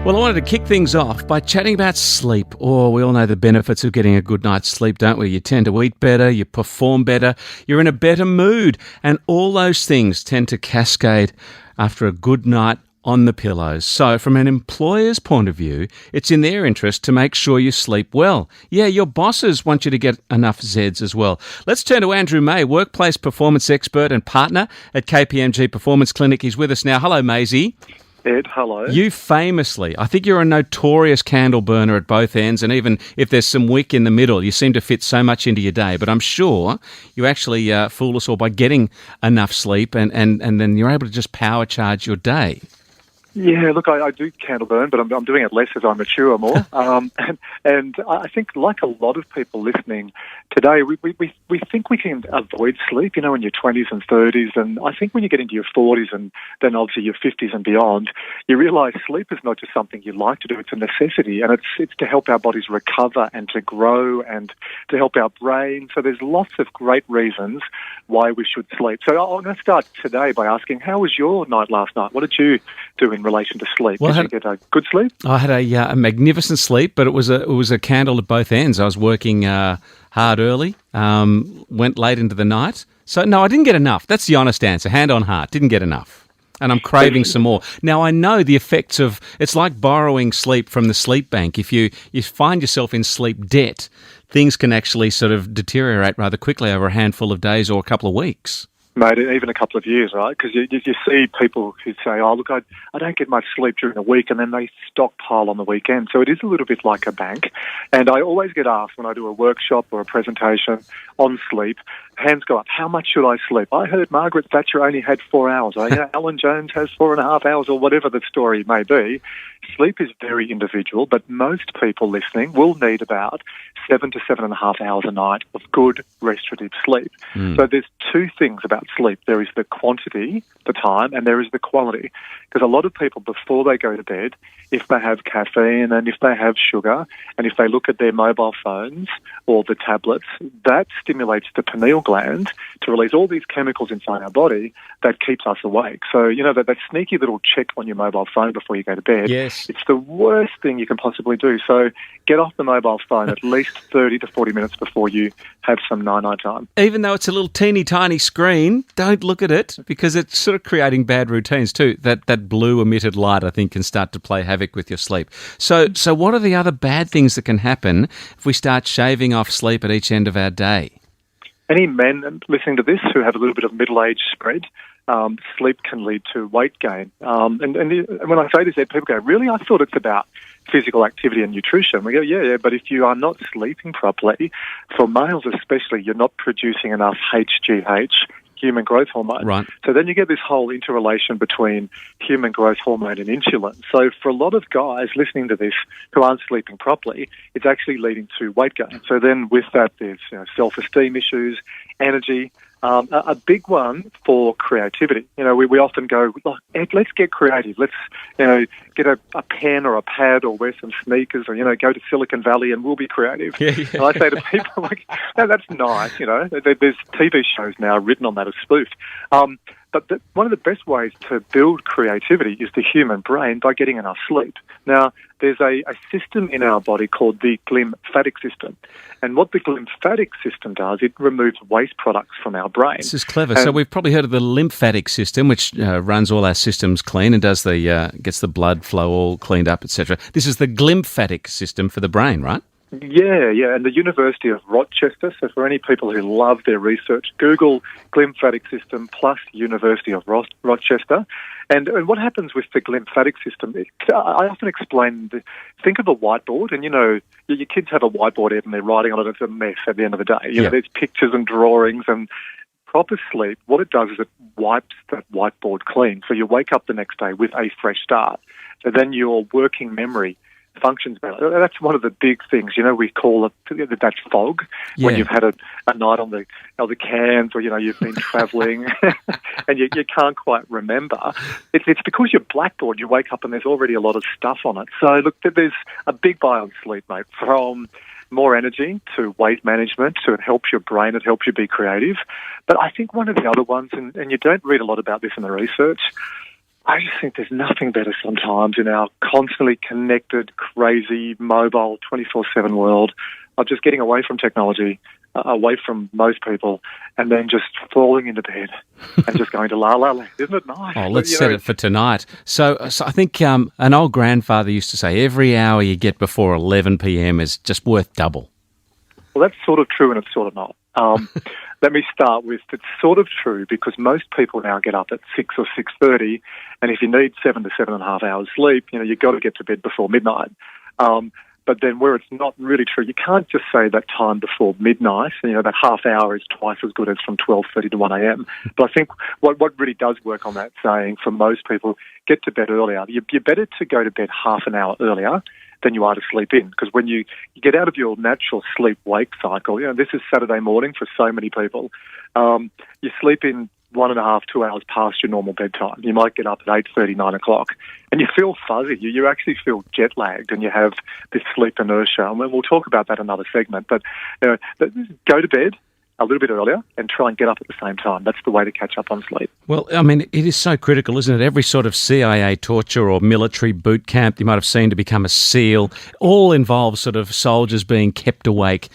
Well, I wanted to kick things off by chatting about sleep. Oh, we all know the benefits of getting a good night's sleep, don't we? You tend to eat better, you perform better, you're in a better mood, and all those things tend to cascade after a good night on the pillows. So from an employer's point of view, it's in their interest to make sure you sleep well. Yeah, your bosses want you to get enough Zs as well. Let's turn to Andrew May, workplace performance expert and partner at KPMG Performance Clinic. He's with us now. Hello, Maisie. Ed, hello. You famously, I think you're a notorious candle burner at both ends, and even if there's some wick in the middle, you seem to fit so much into your day. But I'm sure you actually fool us all by getting enough sleep, and then you're able to just power charge your day. Yeah, look, I do candle burn, but I'm doing it less as I mature more. And I think, like a lot of people listening today, we think we can avoid sleep, in your 20s and 30s. And I think when you get into your 40s and then obviously your 50s and beyond, you realise sleep is not just something you like to do, it's a necessity. And it's to help our bodies recover and to grow and to help our brain. So there's lots of great reasons why we should sleep. So I'm going to start today by asking, how was your night last night? What did you do in relation to sleep? Well, did you get a good sleep? I had a magnificent sleep, but it was a candle at both ends. I was working hard early, went late into the night. So, no, I didn't get enough. That's the honest answer. Hand on heart. Didn't get enough. And I'm craving some more. Now, I know the effects of, it's like borrowing sleep from the sleep bank. If you find yourself in sleep debt, things can actually sort of deteriorate rather quickly over a handful of days or a couple of weeks. Mate, even a couple of years, right? Because you see people who say, oh, look, I don't get much sleep during the week, and then they stockpile on the weekend. So it is a little bit like a bank. And I always get asked when I do a workshop or a presentation on sleep, hands go up, how much should I sleep? I heard Margaret Thatcher only had 4 hours. Alan Jones has 4.5 hours, or whatever the story may be. Sleep is very individual, but most people listening will need about 7 to 7.5 hours a night of good restorative sleep. So there's two things about sleep. There is the quantity, the time, and there is the quality. Because a lot of people, before they go to bed, if they have caffeine and if they have sugar and if they look at their mobile phones or the tablets, that stimulates the pineal gland to release all these chemicals inside our body that keeps us awake. So, that sneaky little check on your mobile phone before you go to bed, yes, it's the worst thing you can possibly do. So get off the mobile phone at least 30 to 40 minutes before you have some night-night time. Even though it's a little teeny tiny screen, don't look at it, because it's sort of creating bad routines too. That blue emitted light, I think, can start to play havoc with your sleep. So what are the other bad things that can happen if we start shaving off sleep at each end of our day? Any men listening to this who have a little bit of middle-age spread, sleep can lead to weight gain. And when I say this, people go, really? I thought it's about physical activity and nutrition. We go, yeah, but if you are not sleeping properly, for males especially, you're not producing enough HGH, human growth hormone. Right. So then you get this whole interrelation between human growth hormone and insulin. So for a lot of guys listening to this who aren't sleeping properly, it's actually leading to weight gain. So then with that, there's self-esteem issues, energy. A big one for creativity. We often go, look, Ed, let's get creative. Let's, get a pen or a pad or wear some sneakers or, go to Silicon Valley and we'll be creative. Yeah. And I say to people, like, no, that's nice. There's TV shows now written on that as spoof. But one of the best ways to build creativity is the human brain by getting enough sleep. Now, there's a system in our body called the glymphatic system. And what the glymphatic system does, it removes waste products from our brain. This is clever. So we've probably heard of the lymphatic system, which runs all our systems clean and does gets the blood flow all cleaned up, etc. This is the glymphatic system for the brain, right? Yeah, and the University of Rochester, so for any people who love their research, Google glymphatic system plus University of Rochester. And what happens with the glymphatic system, I often explain, think of a whiteboard, and your kids have a whiteboard and they're writing on it, it's a mess at the end of the day. There's pictures and drawings, and proper sleep, what it does is it wipes that whiteboard clean. So you wake up the next day with a fresh start. So then your working memory functions better. That's one of the big things. We call it that fog when you've had a night on the cans, or you've been travelling and you can't quite remember. It's because your blackboard, you wake up and there's already a lot of stuff on it. So look, there's a big buy on sleep, mate, from more energy to weight management, to it helps your brain, it helps you be creative. But I think one of the other ones, and you don't read a lot about this in the research, I just think there's nothing better sometimes in our constantly connected, crazy, mobile, 24/7 world of just getting away from technology, away from most people, and then just falling into bed and just going to la la land. Isn't it nice? Oh, let's set it for tonight. So I think an old grandfather used to say every hour you get before 11 p.m. is just worth double. Well, that's sort of true and it's sort of not. Let me start with it's sort of true because most people now get up at 6 or 6:30, and if you need 7 to 7.5 hours sleep, you've got to get to bed before midnight. But then where it's not really true, you can't just say that time before midnight. That half hour is twice as good as from 12:30 to 1 a.m. But I think what really does work on that saying for most people, get to bed earlier. You're better to go to bed half an hour earlier than you are to sleep in. Because when you get out of your natural sleep-wake cycle, this is Saturday morning for so many people, you sleep in 1.5, 2 hours past your normal bedtime. You might get up at 8:30, 9 o'clock, and you feel fuzzy. You actually feel jet-lagged, and you have this sleep inertia. And we'll talk about that in another segment. But go to bed a little bit earlier and try and get up at the same time. That's the way to catch up on sleep. Well, I mean, it is so critical, isn't it? Every sort of CIA torture or military boot camp you might have seen to become a SEAL all involves sort of soldiers being kept awake,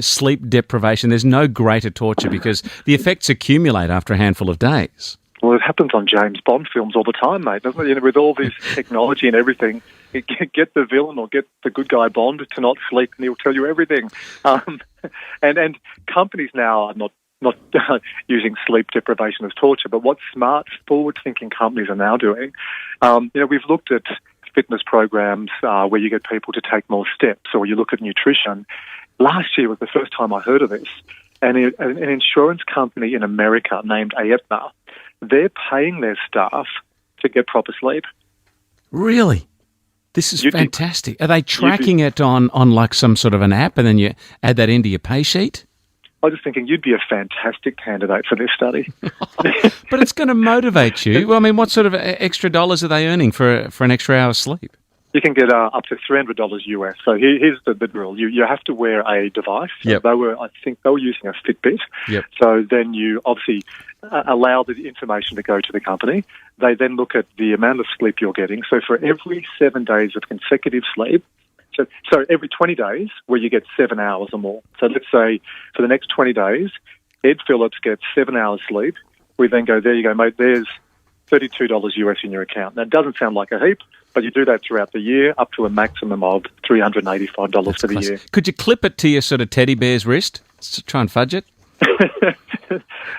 sleep deprivation. There's no greater torture because the effects accumulate after a handful of days. Well, it happens on James Bond films all the time, mate, doesn't it? With all this technology and everything, get the villain or get the good guy Bond to not sleep and he'll tell you everything. And companies now are not using sleep deprivation as torture, but what smart, forward-thinking companies are now doing, we've looked at fitness programs where you get people to take more steps, or you look at nutrition. Last year was the first time I heard of this, and an insurance company in America named Aetna, they're paying their staff to get proper sleep. Really? This is fantastic. Are they tracking it on like some sort of an app and then you add that into your pay sheet? I was just thinking you'd be a fantastic candidate for this study. But it's going to motivate you. Well, I mean, what sort of extra dollars are they earning for an extra hour's sleep? You can get up to $300 US. So here's the drill. You have to wear a device. Yep. I think they were using a Fitbit. Yep. So then you obviously allow the information to go to the company. They then look at the amount of sleep you're getting. So for every 7 days of consecutive sleep, so every 20 days where you get 7 hours or more. So let's say for the next 20 days, Ed Phillips gets 7 hours sleep. We then go, there you go, mate, there's $32 US in your account. Now, it doesn't sound like a heap, but you do that throughout the year up to a maximum of $385 for the year. Could you clip it to your sort of teddy bear's wrist to try and fudge it?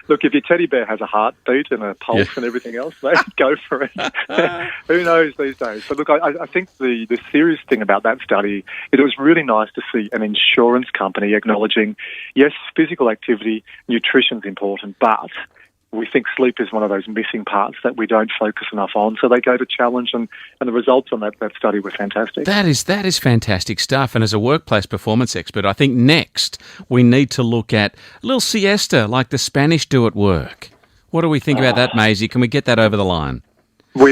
Look, if your teddy bear has a heartbeat and a pulse and everything else, mate, go for it. Who knows these days? But look, I think the serious thing about that study is it was really nice to see an insurance company acknowledging, yes, physical activity, nutrition's important, but we think sleep is one of those missing parts that we don't focus enough on. So they gave a challenge, and the results on that study were fantastic. That is fantastic stuff. And as a workplace performance expert, I think next we need to look at a little siesta like the Spanish do at work. What do we think about that, Maisie? Can we get that over the line? We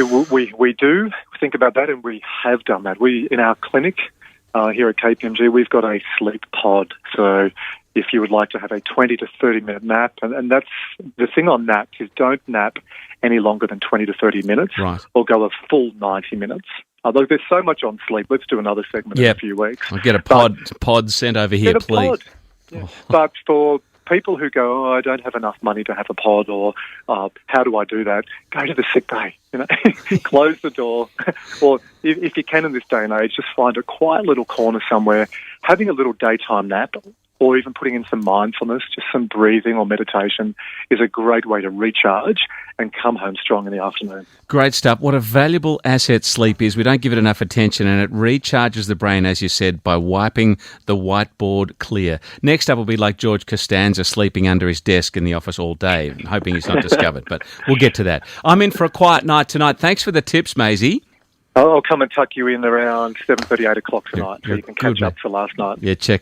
do think about that, and we have done that. In our clinic here at KPMG, we've got a sleep pod. So if you would like to have a 20 to 30-minute nap, and that's the thing on naps is don't nap any longer than 20 to 30 minutes, right, or go a full 90 minutes. Look, there's so much on sleep. Let's do another segment in a few weeks. I'll get a pod sent over here, please. Yeah. Oh. But for people who go, I don't have enough money to have a pod, or how do I do that? Go to the sick bay. Close the door. Or if you can in this day and age, just find a quiet little corner somewhere, having a little daytime nap, or even putting in some mindfulness, just some breathing or meditation, is a great way to recharge and come home strong in the afternoon. Great stuff. What a valuable asset sleep is. We don't give it enough attention, and it recharges the brain, as you said, by wiping the whiteboard clear. Next up will be like George Costanza sleeping under his desk in the office all day, hoping he's not discovered, but we'll get to that. I'm in for a quiet night tonight. Thanks for the tips, Maisie. I'll come and tuck you in around 7:30, 8 o'clock tonight, so you can catch up for last night. Yeah, check